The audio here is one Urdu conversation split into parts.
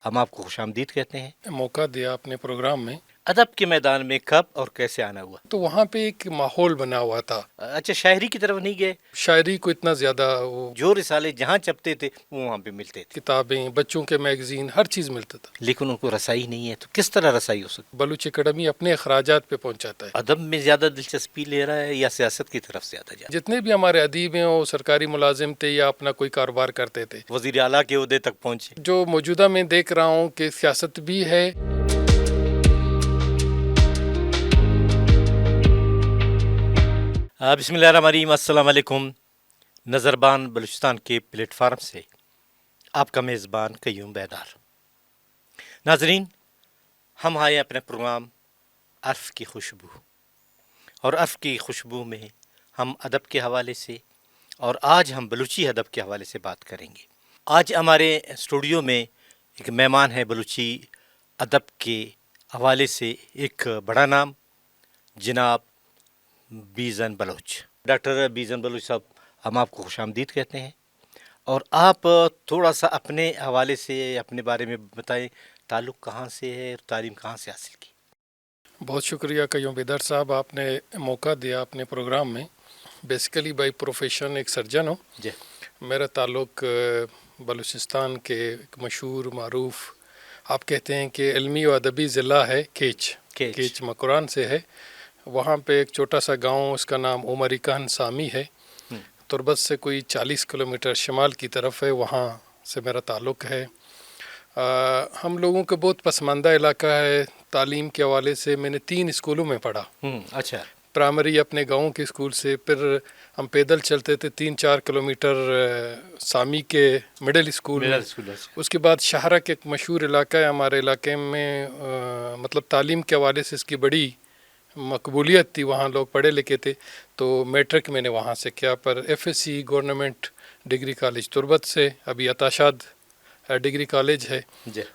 ہم آپ کو خوش آمدید کہتے ہیں۔ موقع دیا اپنے پروگرام میں، ادب کے میدان میں کب اور کیسے آنا ہوا؟ تو وہاں پہ ایک ماحول بنا ہوا تھا۔ اچھا، شاعری کی طرف نہیں گئے؟ شاعری کو اتنا زیادہ وہ جو رسالے جہاں چھپتے تھے وہ وہاں پہ ملتے تھے، کتابیں، بچوں کے میگزین، ہر چیز ملتا تھا۔ لیکن ان کو رسائی نہیں ہے، تو کس طرح رسائی ہو سکتی؟ بلوچ اکیڈمی اپنے اخراجات پہ پہنچاتا ہے۔ ادب میں زیادہ دلچسپی لے رہا ہے یا سیاست کی طرف زیادہ جا؟ جتنے بھی ہمارے ادیب ہیں وہ سرکاری ملازم تھے یا اپنا کوئی کاروبار کرتے تھے۔ وزیر اعلیٰ کے عہدے تک پہنچے؟ جو موجودہ میں دیکھ رہا ہوں کہ سیاست بھی ہے۔ بسم اللہ الرحمن الرحیم، السلام علیکم۔ نظربان بلوچستان کے پلیٹ فارم سے آپ کا میزبان قیوم بیدار۔ ناظرین، ہم آئے اپنے پروگرام عرف کی خوشبو، اور عرف کی خوشبو میں ہم ادب کے حوالے سے، اور آج ہم بلوچی ادب کے حوالے سے بات کریں گے۔ آج ہمارے اسٹوڈیو میں ایک مہمان ہے بلوچی ادب کے حوالے سے ایک بڑا نام، جناب بیژن بلوچ۔ ڈاکٹر بیژن بلوچ صاحب، ہم آپ کو خوش آمدید کہتے ہیں، اور آپ تھوڑا سا اپنے حوالے سے اپنے بارے میں بتائیں، تعلق کہاں سے ہے اور تعلیم کہاں سے حاصل کی؟ بہت شکریہ قیوم بیدار صاحب، آپ نے موقع دیا اپنے پروگرام میں۔ بیسیکلی بائی پروفیشن ایک سرجن ہوں۔ جی، میرا تعلق بلوچستان کے ایک مشہور معروف، آپ کہتے ہیں کہ علمی و ادبی ضلع ہے کیچ مکران سے ہے۔ وہاں پہ ایک چھوٹا سا گاؤں، اس کا نام عمر کان سامی ہے، تربت سے کوئی 40 کلومیٹر شمال کی طرف ہے، وہاں سے میرا تعلق ہے۔ ہم لوگوں کا بہت پسماندہ علاقہ ہے۔ تعلیم کے حوالے سے میں نے 3 اسکولوں میں پڑھا۔ اچھا، پرائمری اپنے گاؤں کے اسکول سے، پھر ہم پیدل چلتے تھے 3-4 کلومیٹر سامی کے مڈل اسکول میں۔ اس کے بعد شاہرہ کے ایک مشہور علاقہ ہے ہمارے علاقے میں، مطلب تعلیم کے حوالے سے اس کی بڑی مقبولیت تھی، وہاں لوگ پڑھے لکھے تھے، تو میٹرک میں نے وہاں سے کیا۔ پر F S C government degree college Turbat سے، ابھی اتاشاد ڈگری کالج ہے،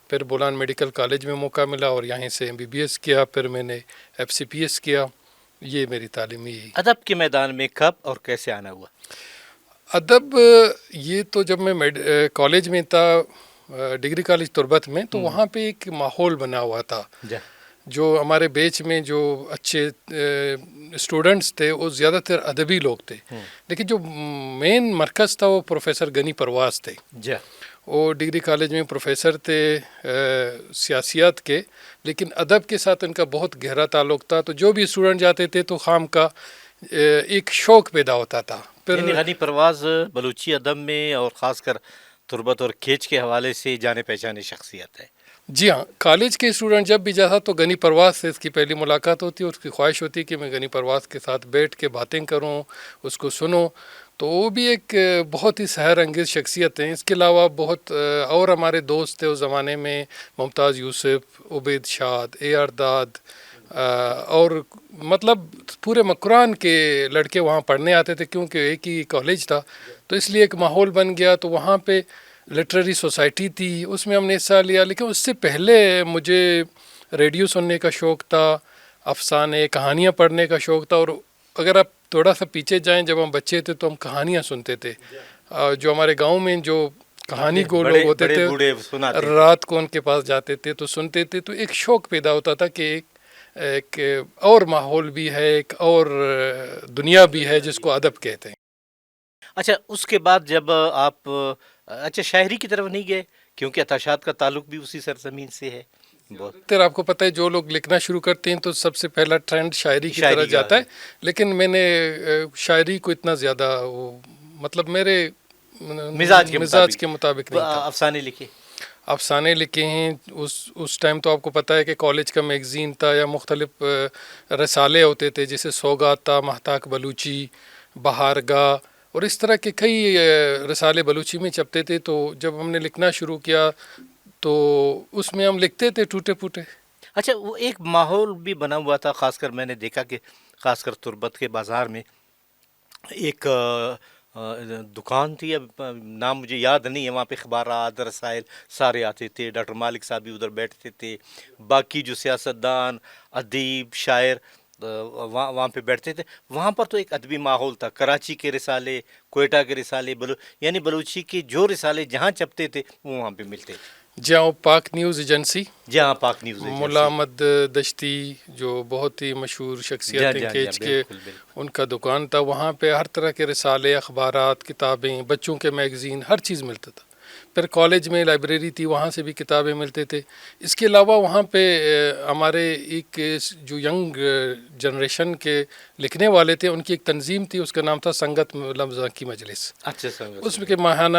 پھر بولان میڈیکل کالج میں موقع ملا اور یہیں سے MBBS کیا، پھر میں نے FCPS کیا۔ یہ میری تعلیمی ہے۔ ادب کے میدان میں کب اور کیسے آنا ہوا؟ ادب یہ تو جب میں کالج میں تھا، ڈگری کالج تربت میں، تو وہاں پہ ایک ماحول بنا ہوا تھا۔ جو ہمارے بیچ میں جو اچھے اسٹوڈنٹس تھے وہ زیادہ تر ادبی لوگ تھے، لیکن جو مین مرکز تھا وہ پروفیسر غنی پرواز تھے۔ وہ ڈگری کالج میں پروفیسر تھے سیاسیات کے، لیکن ادب کے ساتھ ان کا بہت گہرا تعلق تھا، تو جو بھی اسٹوڈنٹ جاتے تھے تو خام کا ایک شوق پیدا ہوتا تھا۔ یعنی غنی پرواز بلوچی ادب میں اور خاص کر تربت اور کھیچ کے حوالے سے جانے پہچانے شخصیت ہے۔ جی ہاں، کالج کے اسٹوڈنٹ جب بھی جاتا تو غنی پرواز سے اس کی پہلی ملاقات ہوتی ہے، اس کی خواہش ہوتی ہے کہ میں غنی پرواز کے ساتھ بیٹھ کے باتیں کروں، اس کو سنوں، تو وہ بھی ایک بہت ہی سحر انگیز شخصیت ہیں۔ اس کے علاوہ بہت اور ہمارے دوست تھے اس زمانے میں، ممتاز یوسف، عبید شاد، AR داد، اور مطلب پورے مکران کے لڑکے وہاں پڑھنے آتے تھے، کیونکہ ایک ہی کالج تھا، تو اس لیے ایک ماحول بن گیا۔ تو وہاں پہ لٹریری سوسائٹی تھی، اس میں ہم نے حصہ لیا، لیکن اس سے پہلے مجھے ریڈیو سننے کا شوق تھا، افسانے کہانیاں پڑھنے کا شوق تھا، اور اگر آپ تھوڑا سا پیچھے جائیں، جب ہم بچے تھے تو ہم کہانیاں سنتے تھے۔ جو ہمارے گاؤں میں جو کہانی کو لوگ ہوتے تھے، رات کو ان کے پاس جاتے تھے تو سنتے تھے، تو ایک شوق پیدا ہوتا تھا کہ ایک اور ماحول بھی ہے، ایک اور دنیا بھی ہے جس کو ادب کہتے ہیں۔ اچھا، اس کے بعد جب آپ شاعری کی طرف نہیں گئے، کیونکہ اتاشاد کا تعلق بھی اسی سرزمین سے ہے؟ آپ کو پتہ ہے جو لوگ لکھنا شروع کرتے ہیں تو سب سے پہلا ٹرینڈ شاعری کی طرف جاتا ہے، لیکن میں نے شاعری کو اتنا زیادہ مطلب میرے مزاج کے مطابق نہیں تھا۔ افسانے لکھے ہیں اس ٹائم، تو آپ کو پتہ ہے کہ کالج کا میگزین تھا یا مختلف رسالے ہوتے تھے، جیسے سوگات تھا، مہتاک بلوچی، بہار گاہ، اور اس طرح کے کئی رسالے بلوچی میں چھپتے تھے۔ تو جب ہم نے لکھنا شروع کیا تو اس میں ہم لکھتے تھے ٹوٹے پھوٹے۔ اچھا، وہ ایک ماحول بھی بنا ہوا تھا، خاص کر میں نے دیکھا کہ خاص کر تربت کے بازار میں ایک دکان تھی، اب نام مجھے یاد نہیں ہے، وہاں پہ اخبارات، رسائل سارے آتے تھے، ڈاکٹر مالک صاحب بھی ادھر بیٹھتے تھے، باقی جو سیاستدان، ادیب، شاعر وہاں پہ بیٹھتے تھے۔ وہاں پر تو ایک ادبی ماحول تھا، کراچی کے رسالے، کوئٹہ کے رسالے، یعنی بلوچی کے جو رسالے جہاں چھپتے تھے وہ وہاں پہ ملتے تھے۔ جاؤ پاک نیوز ایجنسی، جی ہاں، پاک نیوز ایجنسی. ملا احمد دشتی جو بہت ہی مشہور شخصیت ہیں کیچ کے، بالکل بالکل. ان کا دکان تھا. وہاں پہ ہر طرح کے رسالے، اخبارات، کتابیں، بچوں کے میگزین، ہر چیز ملتا تھا. پھر کالج میں لائبریری تھی، وہاں سے بھی کتابیں ملتے تھے. اس کے علاوہ وہاں پہ ہمارے ایک جو ینگ جنریشن کے لکھنے والے تھے، ان کی ایک تنظیم تھی، اس کا نام تھا سنگت لفظاں کی مجلس. اچھا سر. اس میں کے ماہانہ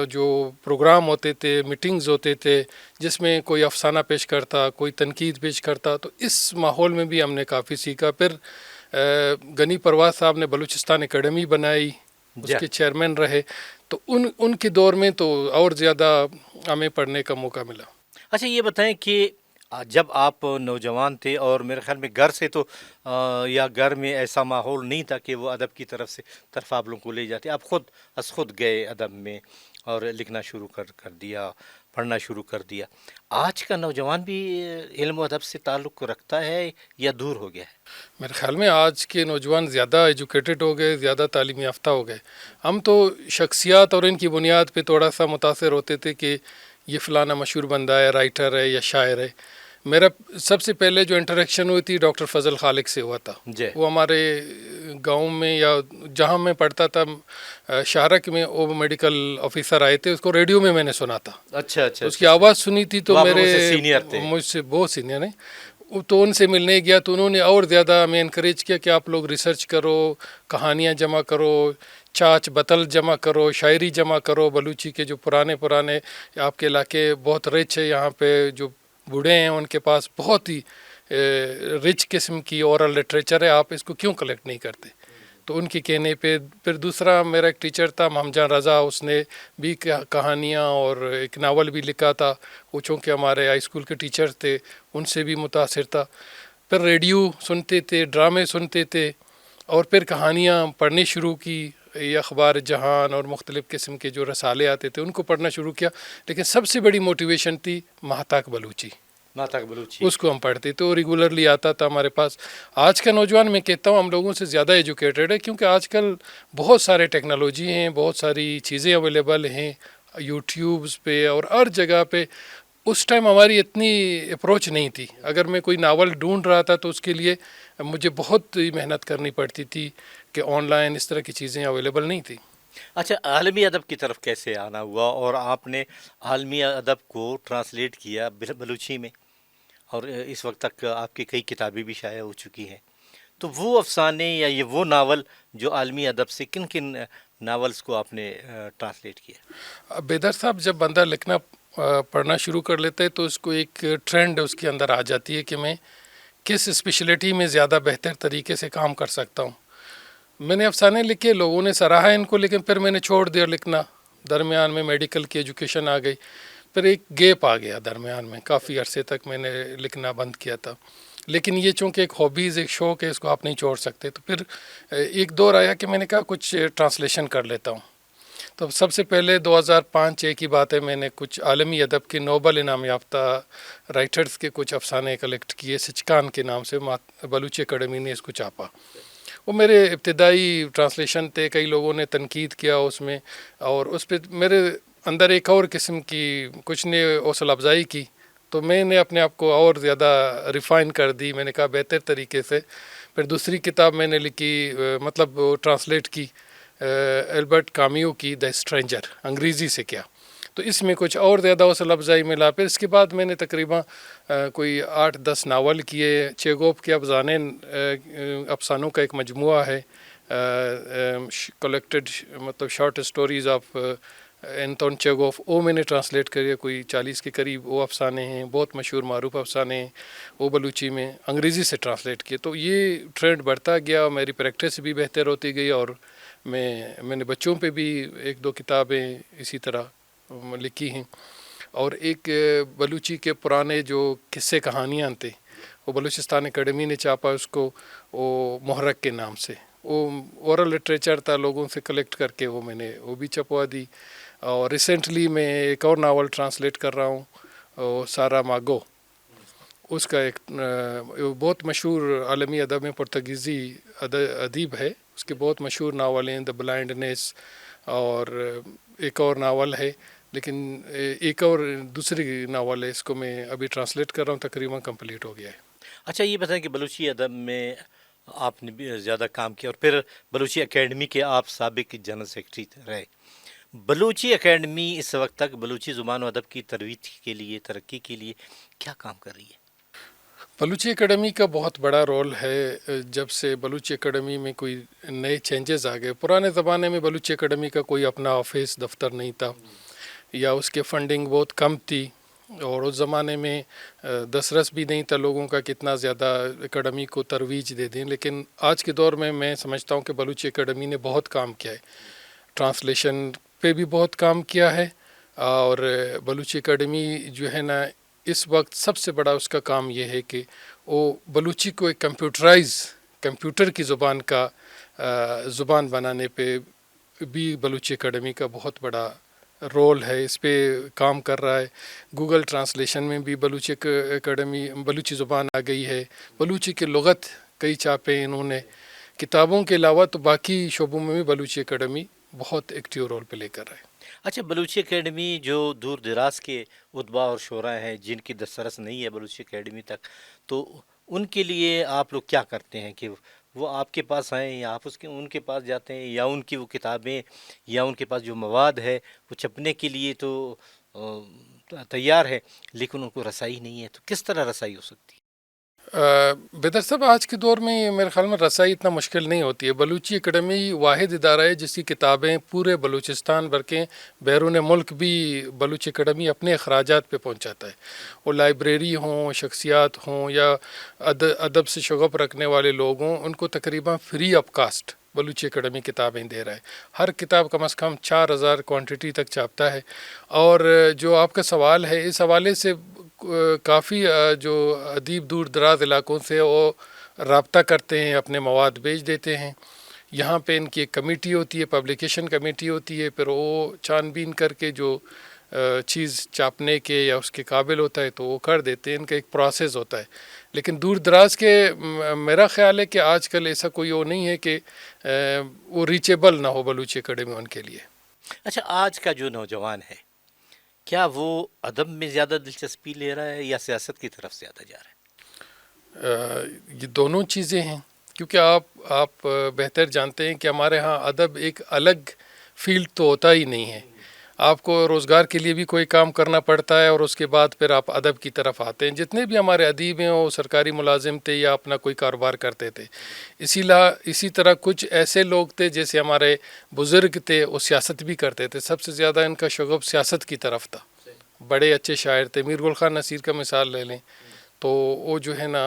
جو پروگرام ہوتے تھے، میٹنگز ہوتے تھے، جس میں کوئی افسانہ پیش کرتا، کوئی تنقید پیش کرتا. تو اس ماحول میں بھی ہم نے کافی سیکھا. پھر غنی پرواز صاحب نے بلوچستان اکیڈمی بنائی، اس کے چیئرمین رہے. تو ان کے دور میں تو اور زیادہ ہمیں پڑھنے کا موقع ملا. اچھا یہ بتائیں کہ جب آپ نوجوان تھے اور میرے خیال میں گھر سے تو یا گھر میں ایسا ماحول نہیں تھا کہ وہ ادب کی طرف آپ لوگوں کو لے جاتے، آپ خود گئے ادب میں اور لکھنا شروع کر دیا، پڑھنا شروع کر دیا. آج کا نوجوان بھی علم و ادب سے تعلق رکھتا ہے یا دور ہو گیا ہے؟ میرے خیال میں آج کے نوجوان زیادہ ایجوکیٹڈ ہو گئے، زیادہ تعلیم یافتہ ہو گئے. ہم تو شخصیات اور ان کی بنیاد پہ تھوڑا سا متاثر ہوتے تھے کہ یہ فلانا مشہور بندہ ہے، رائٹر ہے یا شاعر ہے. میرا سب سے پہلے جو انٹریکشن ہوئی تھی ڈاکٹر فضل خالق سے ہوا تھا. وہ ہمارے گاؤں میں یا جہاں میں پڑھتا تھا شارک میں، وہ میڈیکل آفیسر آئے تھے، اس کو ریڈیو میں نے سنا تھا. اچھا اچھا. اس کی آواز سنی تھی تو میرے مجھ سے بہت سینئر ہیں. تو ان سے ملنے گیا تو انہوں نے اور زیادہ ہمیں انکریج کیا کہ آپ لوگ ریسرچ کرو، کہانیاں جمع کرو، چاچ بتل جمع کرو، شاعری جمع کرو. بلوچی کے جو پرانے آپ کے علاقے بہت رچ ہے، یہاں پہ جو بوڑھے ہیں ان کے پاس بہت ہی رچ قسم کی اورل لٹریچر ہے، آپ اس کو کیوں کلیکٹ نہیں کرتے؟ تو ان کے کہنے پہ پھر دوسرا میرا ایک ٹیچر تھا محمد جان رضا، اس نے بھی کہانیاں اور ایک ناول بھی لکھا تھا. وہ چونکہ ہمارے ہائی اسکول کے ٹیچر تھے، ان سے بھی متاثر تھا. پھر ریڈیو سنتے تھے، ڈرامے سنتے تھے، اور پھر کہانیاں پڑھنی شروع کی. یہ اخبار جہان اور مختلف قسم کے جو رسالے آتے تھے ان کو پڑھنا شروع کیا. لیکن سب سے بڑی موٹیویشن تھی مہتاک بلوچی. اس کو ہم پڑھتے تو ریگولرلی آتا تھا ہمارے پاس. آج کا نوجوان میں کہتا ہوں ہم لوگوں سے زیادہ ایجوکیٹڈ ہے، کیونکہ آج کل بہت سارے ٹیکنالوجی ہیں، بہت ساری چیزیں اویلیبل ہیں یوٹیوبز پہ اور ہر جگہ پہ. اس ٹائم ہماری اتنی اپروچ نہیں تھی. اگر میں کوئی ناول ڈھونڈ رہا تھا تو اس کے لیے مجھے بہت محنت کرنی پڑتی تھی کہ آن لائن اس طرح کی چیزیں اویلیبل نہیں تھیں. اچھا، عالمی ادب کی طرف کیسے آنا ہوا اور آپ نے عالمی ادب کو ٹرانسلیٹ کیا بلوچی میں، اور اس وقت تک آپ کی کئی کتابیں بھی شائع ہو چکی ہیں. تو وہ افسانے یا یہ وہ ناول جو عالمی ادب سے، کن کن ناولز کو آپ نے ٹرانسلیٹ کیا؟ بیدر صاحب، جب بندہ لکھنا پڑھنا شروع کر لیتا ہے تو اس کو ایک ٹرینڈ اس کے اندر آ جاتی ہے کہ میں کس اسپیشلٹی میں زیادہ بہتر طریقے سے کام کر سکتا ہوں. میں نے افسانے لکھے، لوگوں نے سراہا ان کو، لیکن پھر میں نے چھوڑ دیا لکھنا. درمیان میں میڈیکل کی ایجوکیشن آ گئی، پھر ایک گیپ آ گیا درمیان میں. کافی عرصے تک میں نے لکھنا بند کیا تھا. لیکن یہ چونکہ ایک ہابیز، ایک شوق ہے، اس کو آپ نہیں چھوڑ سکتے. تو پھر ایک دور آیا کہ میں نے کہا کچھ ٹرانسلیشن کر لیتا ہوں. تو سب سے پہلے 2005 کی بات ہے، میں نے کچھ عالمی ادب کے نوبل انعام یافتہ رائٹرز کے کچھ افسانے کلیکٹ کیے. سچکان کے نام سے بلوچی اکیڈمی نے اس کو چھاپا. وہ میرے ابتدائی ٹرانسلیشن تھے، کئی لوگوں نے تنقید کیا اس میں، اور اس پہ میرے اندر ایک اور قسم کی کچھ نے حوصلہ افزائی کی. تو میں نے اپنے آپ کو اور زیادہ ریفائن کر دی. میں نے کہا بہتر طریقے سے. پھر دوسری کتاب میں نے لکھی، مطلب ٹرانسلیٹ کی، البرٹ کامیو کی دا اسٹرینجر، انگریزی سے کیا. تو اس میں کچھ اور زیادہ حوصلہ افزائی ملا. پھر اس کے بعد میں نے تقریباً کوئی 8-10 ناول کیے. چیگوف کے افسانوں کا ایک مجموعہ ہے، کلیکٹڈ مطلب شارٹ اسٹوریز آف انتون چیگوف، وہ میں نے ٹرانسلیٹ کریے. کوئی 40 کے قریب وہ افسانے ہیں، بہت مشہور معروف افسانے ہیں، وہ بلوچی میں انگریزی سے ٹرانسلیٹ کیے. تو یہ ٹرینڈ بڑھتا گیا اور میری پریکٹس بھی بہتر ہوتی گئی. اور میں نے بچوں پہ بھی 1-2 کتابیں اسی طرح لکھی ہیں. اور ایک بلوچی کے پرانے جو قصے کہانیاں تھے، وہ بلوچستان اکیڈمی نے چھاپا اس کو، وہ محرک کے نام سے. وہ اورل لٹریچر تھا، لوگوں سے کلیکٹ کر کے میں نے وہ بھی چھپوا دی. اور ریسنٹلی میں ایک اور ناول ٹرانسلیٹ کر رہا ہوں، سارا ماگو. اس کا ایک بہت مشہور عالمی ادب میں پرتگیزی ادیب ہے، اس کے بہت مشہور ناول ہیں دا بلائنڈنیس، اور ایک اور ناول ہے لیکن ایک اور دوسری ناول ہے، اس کو میں ابھی ٹرانسلیٹ کر رہا ہوں، تقریباً کمپلیٹ ہو گیا ہے۔ اچھا یہ بتائیں کہ بلوچی ادب میں آپ نے بھی زیادہ کام کیا اور پھر بلوچی اکیڈمی کے آپ سابق جنرل سیکرٹری رہے۔ بلوچی اکیڈمی اس وقت تک بلوچی زبان و ادب کی ترویج کے لیے، ترقی کے لیے کیا کام کر رہی ہے؟ بلوچی اکیڈمی کا بہت بڑا رول ہے۔ جب سے بلوچی اکیڈمی میں کوئی نئے چینجز آ گئے، پرانے زمانے میں بلوچی اکیڈمی کا کوئی اپنا آفس دفتر نہیں تھا، یا اس کے فنڈنگ بہت کم تھی، اور اس زمانے میں دسترس بھی نہیں تھا لوگوں کا کتنا زیادہ اکیڈمی کو ترویج دے دیں۔ لیکن آج کے دور میں سمجھتا ہوں کہ بلوچی اکیڈمی نے بہت کام کیا ہے، ٹرانسلیشن پہ بھی بہت کام کیا ہے، اور بلوچی اکیڈمی جو ہے نا، اس وقت سب سے بڑا اس کا کام یہ ہے کہ وہ بلوچی کو ایک کمپیوٹر کی زبان بنانے پہ بھی بلوچی اکیڈمی کا بہت بڑا رول ہے، اس پہ کام کر رہا ہے۔ گوگل ٹرانسلیشن میں بھی بلوچی اکیڈمی، بلوچی زبان آ گئی ہے، بلوچی کی لغت کئی چھاپے انہوں نے، کتابوں کے علاوہ تو باقی شعبوں میں بھی بلوچی اکیڈمی بہت ایکٹیو رول پلے کر رہا ہے۔ اچھا بلوچی اکیڈمی جو دور دراز کے ادبا اور شعراء ہیں جن کی دسترس نہیں ہے بلوچی اکیڈمی تک، تو ان کے لیے آپ لوگ کیا کرتے ہیں کہ وہ آپ کے پاس آئیں یا آپ ان کے پاس جاتے ہیں، یا ان کی وہ کتابیں یا ان کے پاس جو مواد ہے وہ چھپنے کے لیے تو تیار ہے لیکن ان کو رسائی نہیں ہے، تو کس طرح رسائی ہو سکتی ہے؟ بیدر صاحب، آج کے دور میں میرے خیال میں رسائی اتنا مشکل نہیں ہوتی ہے۔ بلوچی اکیڈمی واحد ادارہ ہے جس کی کتابیں پورے بلوچستان بھر کے، بیرون ملک بھی بلوچی اکیڈمی اپنے اخراجات پہ پہنچاتا ہے۔ وہ لائبریری ہوں، شخصیات ہوں، یا ادب سے شغف رکھنے والے لوگ ہوں، ان کو تقریباً free of cost Balochi academy کتابیں دے رہا ہے۔ ہر کتاب کم از کم 4000 کوانٹٹی تک چھاپتا ہے۔ اور جو آپ کا سوال ہے، اس حوالے سے کافی جو ادیب دور دراز علاقوں سے وہ رابطہ کرتے ہیں، اپنے مواد بھیج دیتے ہیں۔ یہاں پہ ان کی ایک کمیٹی ہوتی ہے، پبلیکیشن کمیٹی ہوتی ہے، پھر وہ چھان بین کر کے جو چیز چھاپنے کے یا اس کے قابل ہوتا ہے تو وہ کر دیتے ہیں۔ ان کا ایک پروسیس ہوتا ہے۔ لیکن دور دراز کے میرا خیال ہے کہ آج کل ایسا کوئی وہ نہیں ہے کہ وہ ریچیبل نہ ہو بلوچی اکیڈمی ان کے لیے۔ اچھا آج کا جو نوجوان ہے کیا وہ ادب میں زیادہ دلچسپی لے رہا ہے یا سیاست کی طرف زیادہ جا رہا ہے؟ یہ دونوں چیزیں ہیں، کیونکہ آپ بہتر جانتے ہیں کہ ہمارے ہاں ادب ایک الگ فیلڈ تو ہوتا ہی نہیں ہے۔ آپ کو روزگار کے لیے بھی کوئی کام کرنا پڑتا ہے، اور اس کے بعد پھر آپ ادب کی طرف آتے ہیں۔ جتنے بھی ہمارے ادیب ہیں وہ سرکاری ملازم تھے یا اپنا کوئی کاروبار کرتے تھے۔ اسی طرح کچھ ایسے لوگ تھے جیسے ہمارے بزرگ تھے، وہ سیاست بھی کرتے تھے۔ سب سے زیادہ ان کا شغف سیاست کی طرف تھا۔ بڑے اچھے شاعر تھے، میر گل خان نصیر کا مثال لے لیں تو وہ جو ہے نا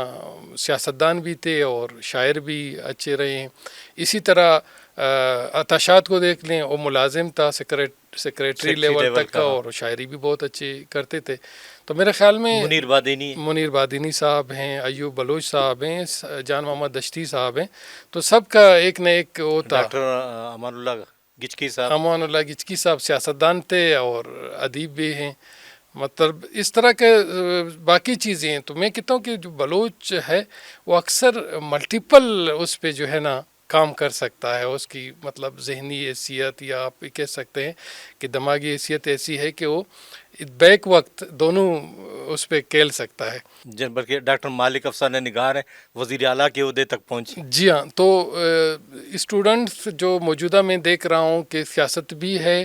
سیاستدان بھی تھے اور شاعر بھی اچھے رہے ہیں۔ اسی طرح عطاشات کو دیکھ لیں، وہ ملازم تھا سیکریٹری لیول تک کا، اور شاعری بھی بہت اچھی کرتے تھے۔ تو میرے خیال میں منیر بادینی صاحب ہیں، ایوب بلوچ صاحب ہیں، جان محمد دشتی صاحب ہیں، تو سب کا ایک نہ ایک وہ تھا۔ ڈاکٹر امان اللہ گچکی صاحب سیاستدان تھے اور ادیب بھی ہیں۔ مطلب اس طرح کے باقی چیزیں ہیں۔ تو میں کہتا ہوں کہ جو بلوچ ہے وہ اکثر ملٹیپل اس پہ جو ہے نا کام کر سکتا ہے۔ اس کی مطلب ذہنی حیثیت، یا آپ کہہ سکتے ہیں کہ دماغی حیثیت ایسی ہے کہ وہ بیک وقت دونوں اس پہ کھیل سکتا ہے۔ بلکہ ڈاکٹر مالک افسانہ نگار ہیں، وزیر اعلیٰ کے عہدے تک پہنچے۔ جی ہاں، تو اسٹوڈنٹس جو موجودہ میں دیکھ رہا ہوں کہ سیاست بھی ہے،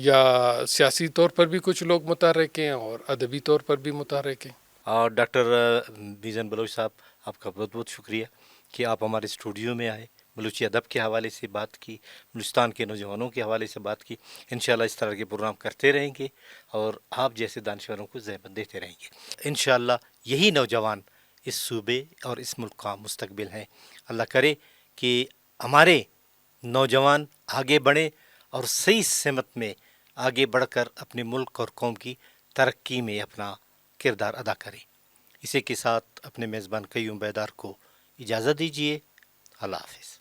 یا سیاسی طور پر بھی کچھ لوگ متحرک ہیں اور ادبی طور پر بھی متحرک ہیں۔ اور ڈاکٹر بیژن بلوچ صاحب، آپ کا بہت بہت شکریہ کہ آپ ہمارے اسٹوڈیو میں آئے، بلوچی ادب کے حوالے سے بات کی، بلوچستان کے نوجوانوں کے حوالے سے بات کی۔ انشاءاللہ اس طرح کے پروگرام کرتے رہیں گے اور آپ جیسے دانشوروں کو زحمت دیتے رہیں گے۔ انشاءاللہ یہی نوجوان اس صوبے اور اس ملک کا مستقبل ہیں۔ اللہ کرے کہ ہمارے نوجوان آگے بڑھیں اور صحیح سمت میں آگے بڑھ کر اپنے ملک اور قوم کی ترقی میں اپنا کردار ادا کریں۔ اسی کے ساتھ اپنے میزبان قیوم بیدار کو اجازت دیجیے۔ اللہ حافظ۔